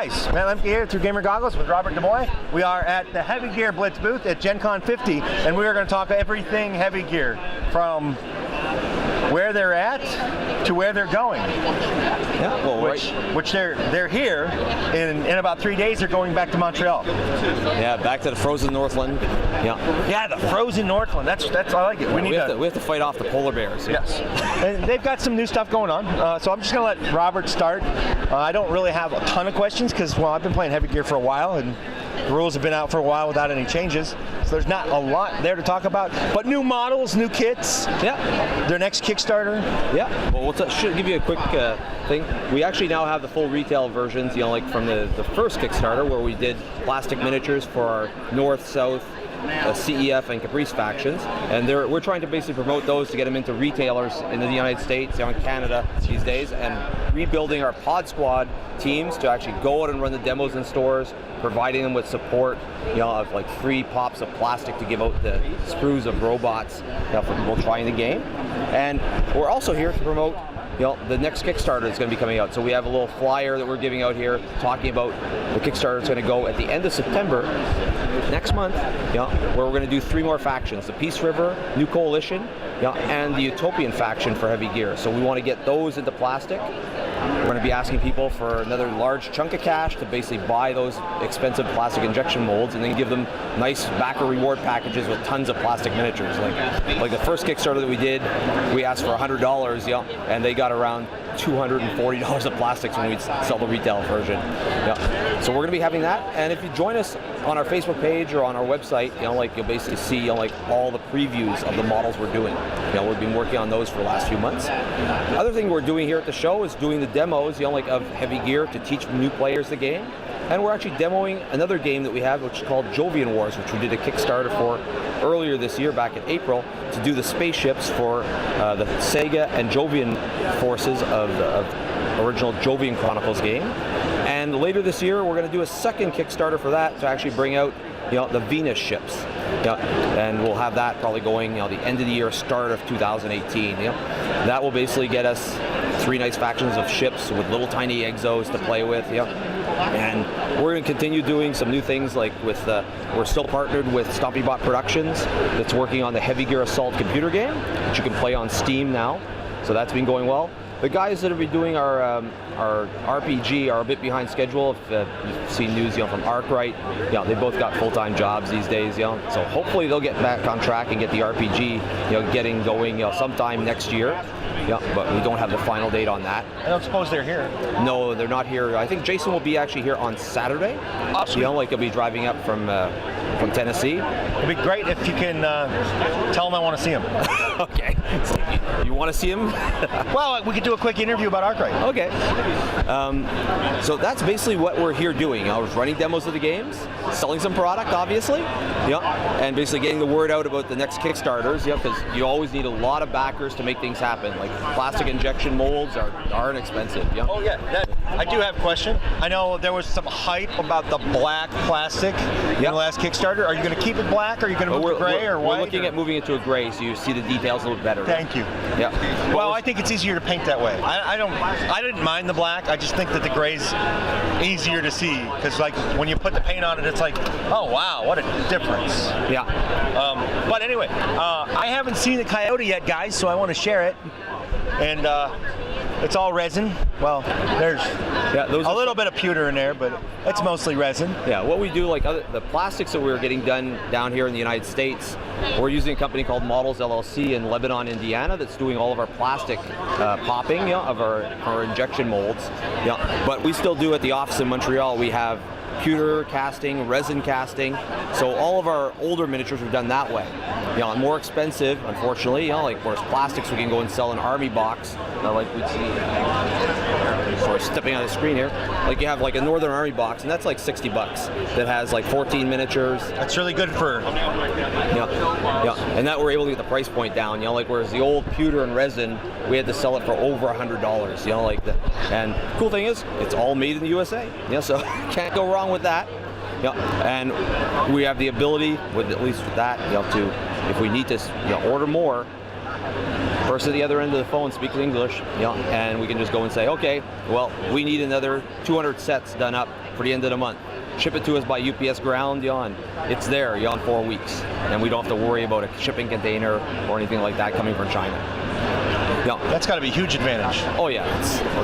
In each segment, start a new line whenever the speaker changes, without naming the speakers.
guys, Matt Lemke here through Gamer Goggles with Robert Dubois. We are at the Heavy Gear Blitz booth at Gen Con 50, and we are going to talk everything heavy gear, from where they're at to where they're going.
Yeah, well,
which they're here. In about 3 days, they're going back to Montreal.
Yeah, back to the frozen Northland.
Yeah, the frozen Northland. That's I like it.
We have to fight off the polar bears.
Yes, and they've got some new stuff going on. So I'm just going to let Robert start. I don't really have a ton of questions because, well, I've been playing heavy gear for a while, and the rules have been out for a while without any changes. So there's not a lot there to talk about. But new models, new kits.
Yeah.
Their next Kickstarter.
Yeah. Well, should give you a quick thing. We actually now have the full retail versions, like from the first Kickstarter where we did plastic miniatures for our North, South, CEF and Caprice factions, and we're trying to basically promote those to get them into retailers in the United States, in Canada these days, and rebuilding our Pod Squad teams to actually go out and run the demos in stores, providing them with support, of like free pops of plastic to give out the sprues of robots, for people trying the game. And we're also here to promote the next Kickstarter that's going to be coming out. So we have a little flyer that we're giving out here talking about the Kickstarter that's going to go at the end of September next month, where we're going to do 3 more factions: the Peace River, New Coalition, and the Utopian faction for heavy gear. So we want to get those into plastic. We're going to be asking people for another large chunk of cash to basically buy those expensive plastic injection molds, and then give them nice backer reward packages with tons of plastic miniatures. Like the first Kickstarter that we did, we asked for $100, and they got around $240 of plastics when we sell the retail version. So we're going to be having that, and if you join us on our Facebook page or on our website, you'll basically see all the previews of the models we're doing. We've been working on those for the last few months. Other thing we're doing here at the show is doing the demos, of heavy gear to teach new players the game. And we're actually demoing another game that we have, which is called Jovian Wars, which we did a Kickstarter for earlier this year, back in April, to do the spaceships for the Sega and Jovian forces of the original Jovian Chronicles game. And later this year, we're going to do a second Kickstarter for that to actually bring out, the Venus ships. And we'll have that probably going, the end of the year, start of 2018. That will basically get us 3 nice factions of ships with little tiny exos to play with. And we're going to continue doing some new things, like we're still partnered with StompyBot Productions that's working on the Heavy Gear Assault computer game, which you can play on Steam now. So that's been going well. The guys that will be doing our RPG are a bit behind schedule. If you've seen news from Arkwright, they both got full-time jobs these days. So hopefully they'll get back on track and get the RPG getting going sometime next year. But we don't have the final date on that.
I don't suppose they're here.
No, they're not here. I think Jason will be actually here on Saturday.
Awesome.
He'll be driving up from Tennessee.
It'd be great if you can tell him I want to see him.
Okay. So you want to see him?
Well, we could do a quick interview about Arkwright.
Okay. So that's basically what we're here doing. I was running demos of the games, selling some product, obviously, and basically getting the word out about the next Kickstarters, because you always need a lot of backers to make things happen. Like plastic injection molds aren't expensive.
Oh yeah, I do have a question. I know there was some hype about the black plastic in the last Kickstarter. Are you going to keep it black, or are you going to move to gray or white?
We're looking at moving it to a gray, so you see the details a little better.
Thank you.
Yeah.
Well, I think it's easier to paint that way. I didn't mind the black. I just think that the gray's easier to see, because when you put the paint on it, it's like, oh wow, what a difference.
Yeah.
But anyway, I haven't seen the Coyote yet, guys, so I want to share it. And it's all resin. Well, there's a little bit of pewter in there, but it's mostly resin.
Yeah, what we do, the plastics that we're getting done down here in the United States, we're using a company called Models LLC in Lebanon, Indiana, that's doing all of our plastic popping of our injection molds. But we still do at the office in Montreal. We have pewter casting, resin casting. So all of our older miniatures are done that way. More expensive, unfortunately. Whereas plastics we can go and sell an army box, like we'd see. Sort of stepping on the screen here. You have a Northern Army box, and that's $60 that has 14 miniatures.
That's really good for.
And that we're able to get the price point down. Whereas the old pewter and resin, we had to sell it for over $100. And the cool thing is, it's all made in the USA. So can't go wrong with that. And we have the ability, at least with that, to, if we need to order more, person at the other end of the phone speaks English, and we can just go and say, okay, well, we need another 200 sets done up for the end of the month. Ship it to us by UPS ground, and it's there, in 4 weeks. And we don't have to worry about a shipping container or anything like that coming from China. Yeah.
That's got to be a huge advantage.
Oh yeah,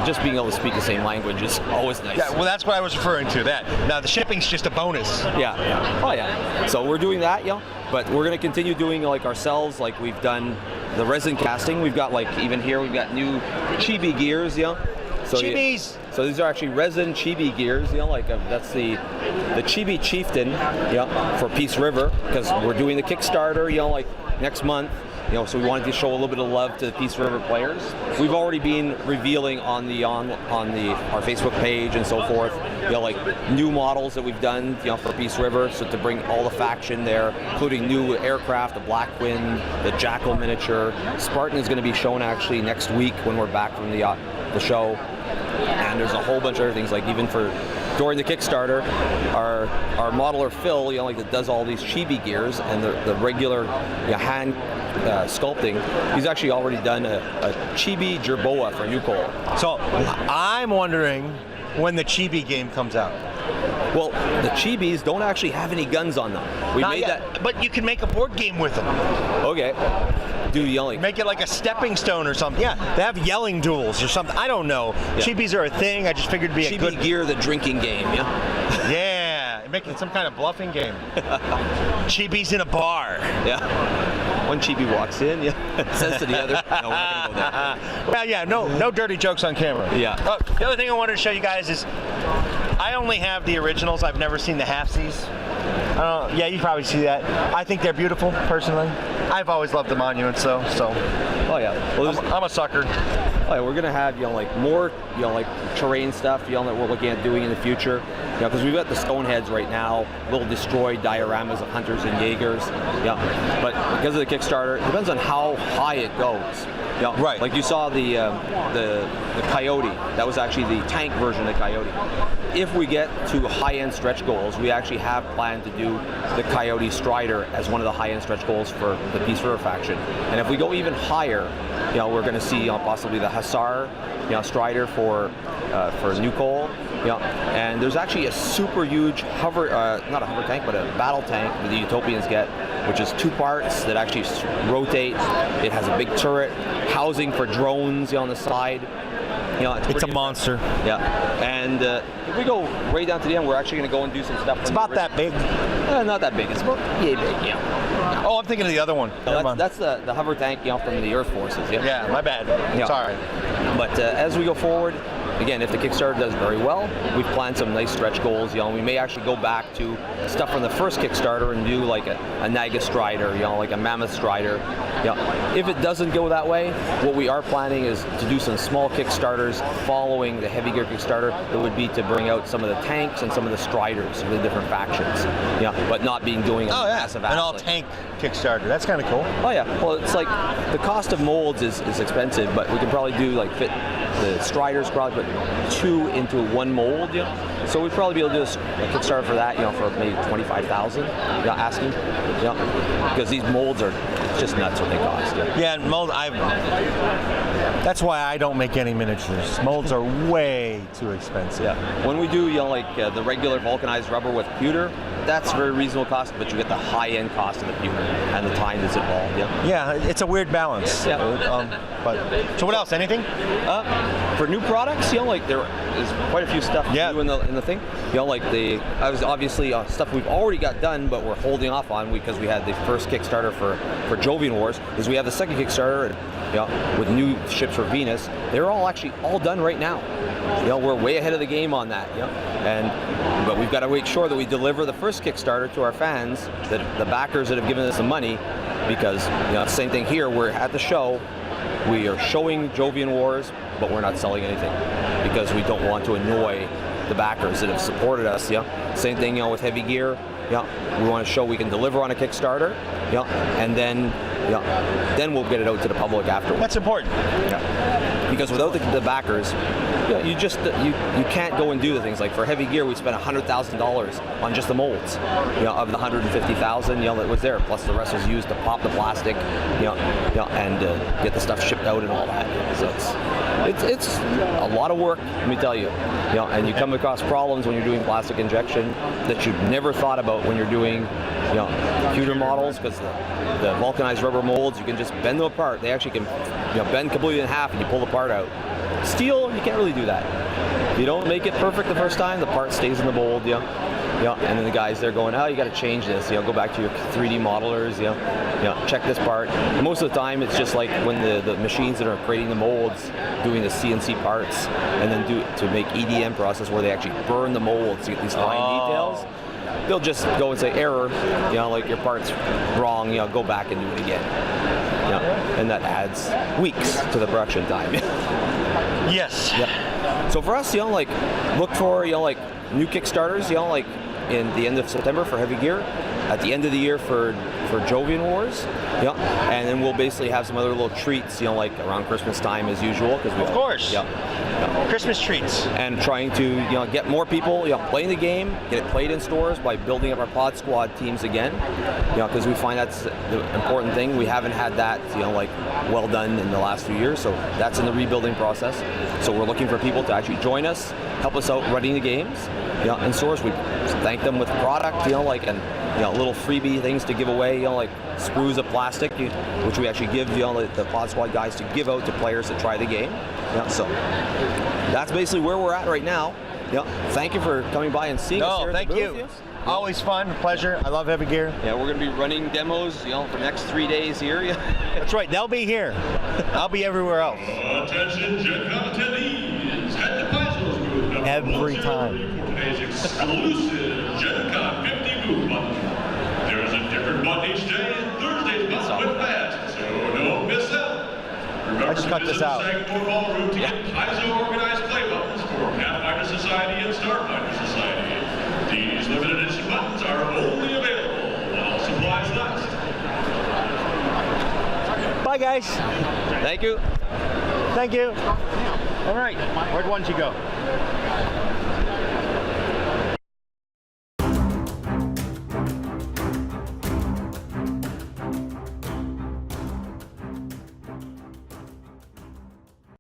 just being able to speak the same language is always nice.
Yeah, well, that's what I was referring to. That now the shipping's just a bonus.
Yeah. Oh yeah. So we're doing that, but we're going to continue doing like ourselves, like we've done the resin casting. We've got like even here we've got new chibi gears, So
Chibis.
So these are actually resin chibi gears, that's the Chibi Chieftain, for Peace River, because we're doing the Kickstarter, like next month. So we wanted to show a little bit of love to the Peace River players. We've already been revealing on our Facebook page and so forth, like new models that we've done, for Peace River. So to bring all the faction there, including new aircraft, the Blackwind, the Jackal miniature. Spartan is going to be shown actually next week when we're back from the show. And there's a whole bunch of other things, like even during the Kickstarter, our modeler Phil, that does all these chibi gears and the regular hand sculpting. He's actually already done a chibi Dubois for Nucol.
So I'm wondering when the chibi game comes out.
Well, the chibis don't actually have any guns on them. We made that,
but you can make a board game with them.
Okay. Do yelling.
Make it like a stepping stone or something. Yeah, they have yelling duels or something. I don't know. Yeah. Chibis are a thing. I just figured it'd be a good
gear, the drinking game.
Yeah, making some kind of bluffing game. Chibis in a bar.
Yeah. One chibi walks in, says to the other, no, we're not gonna go there.
Well, yeah, no dirty jokes on camera.
Yeah.
The other thing I wanted to show you guys is I only have the originals. I've never seen the halfsies. Yeah, you probably see that. I think they're beautiful, personally. I've always loved the monuments, though. So.
Oh yeah. Well,
I'm a sucker.
Oh yeah, we're gonna have like more like terrain stuff that we're looking at doing in the future. Because we've got the Stoneheads right now, little destroyed dioramas of hunters and Jaegers. But because of the Kickstarter, it depends on how high it goes.
Right.
Like you saw the Coyote. That was actually the tank version of the Coyote. If we get to high-end stretch goals, we actually have planned to do the Coyote Strider as one of the high-end stretch goals for the Peace River faction. And if we go even higher, we're going to see possibly the Hussar, Strider for Nucol. And there's actually a super huge not a hover tank, but a battle tank that the Utopians get, which is 2 parts that actually rotate. It has a big turret, housing for drones on the side.
It's a monster.
Yeah, and if we go way down to the end, we're actually going to go and do some stuff.
It's about that big.
Not that big. It's about yay big. Yeah.
Oh, I'm thinking of the other one.
That's the hover tank, from the Earth Forces. Yeah.
Yeah, my bad.
Yeah.
Sorry.
But as we go forward, again, if the Kickstarter does very well, we've planned some nice stretch goals. We may actually go back to stuff from the first Kickstarter and do like a Naga Strider, like a Mammoth Strider. If it doesn't go that way, what we are planning is to do some small Kickstarters following the Heavy Gear Kickstarter. That would be to bring out some of the tanks and some of the Striders for the different factions. But not doing a massive
an all-tank Kickstarter. That's kind of cool.
Oh yeah. Well, it's like the cost of molds is expensive, but we can probably do like fit the Striders, probably put 2 into 1 mold. So we'd probably be able to do a Kickstarter for that, for maybe $25,000. Asking, because these molds are just nuts what they cost.
Yeah, and mold. That's why I don't make any miniatures. Molds are way too expensive.
Yeah. When we do, the regular vulcanized rubber with pewter, that's very reasonable cost, but you get the high-end cost of the pewter and the time that's involved.
Yeah, it's a weird balance.
Yeah.
But so what else? Anything?
For new products, there is quite a few stuff new in the thing. Obviously stuff we've already got done, but we're holding off on because we had the first Kickstarter for Jovian Wars. Is we have the second Kickstarter, with new ships for Venus. They're all done right now. We're way ahead of the game on that. But we've got to make sure that we deliver the first Kickstarter to our fans, that the backers that have given us the money, because same thing here. We're at the show. We are showing Jovian Wars, but we're not selling anything because we don't want to annoy the backers that have supported us. Same thing, with Heavy Gear. We want to show we can deliver on a Kickstarter. And then we'll get it out to the public afterwards.
That's important.
Yeah. because without the backers, you just you can't go and do the things like for heavy gear. We spent $100,000 on just the molds, of the 150,000 that was there. Plus the rest was used to pop the plastic, and get the stuff shipped out and all that. So it's a lot of work, let me tell you. And you come across problems when you're doing plastic injection that you've never thought about when you're doing computer models, because the vulcanized rubber molds, you can just bend them apart. They actually can bend completely in half and you pull the part out. Steel, you can't really do that. If you don't make it perfect the first time, the part stays in the mold, and then the guys there going, oh, you got to change this, go back to your 3D modelers, check this part. And most of the time it's just like when the machines that are creating the molds doing the CNC parts and then to make EDM process where they actually burn the molds to get these fine details. They'll just go and say error, like your part's wrong, go back and do it again. And that adds weeks to the production time.
Yes.
Yep. So for us, look for new Kickstarters, in the end of September for heavy gear, at the end of the year for Jovian Wars, and then we'll basically have some other little treats, like around Christmas time as usual, because
of course, Christmas treats,
and trying to get more people playing the game, get it played in stores by building up our pod squad teams again, because we find that's the important thing. We haven't had that well done in the last few years, so that's in the rebuilding process. So we're looking for people to actually join us, help us out running the games, in stores. We thank them with product, and little freebie things to give away, like sprues of plastic, which we actually give the pod squad guys to give out to players that try the game. So that's basically where we're at right now. Thank you for coming by and seeing us here.
Thank you. Always fun, pleasure. I love heavy gear.
Yeah, we're going to be running demos, for the next 3 days here.
That's right. They'll be here. I'll be everywhere else.
Attention, Gen Con attendees. Head to Paizo's booth.
Every time.
For today's exclusive Gen Con 50 booth button. There's a different button each day, and Thursday's button with fast, so don't miss out. Remember
I just cut this out.
To visit the second floor ballroom to get Paizo organized play buttons for Pathfinder Society and Starfinder Society. These limited edition buttons are only available while supplies last.
Bye, guys.
Thank you.
Thank you. All right. Where'd one you go?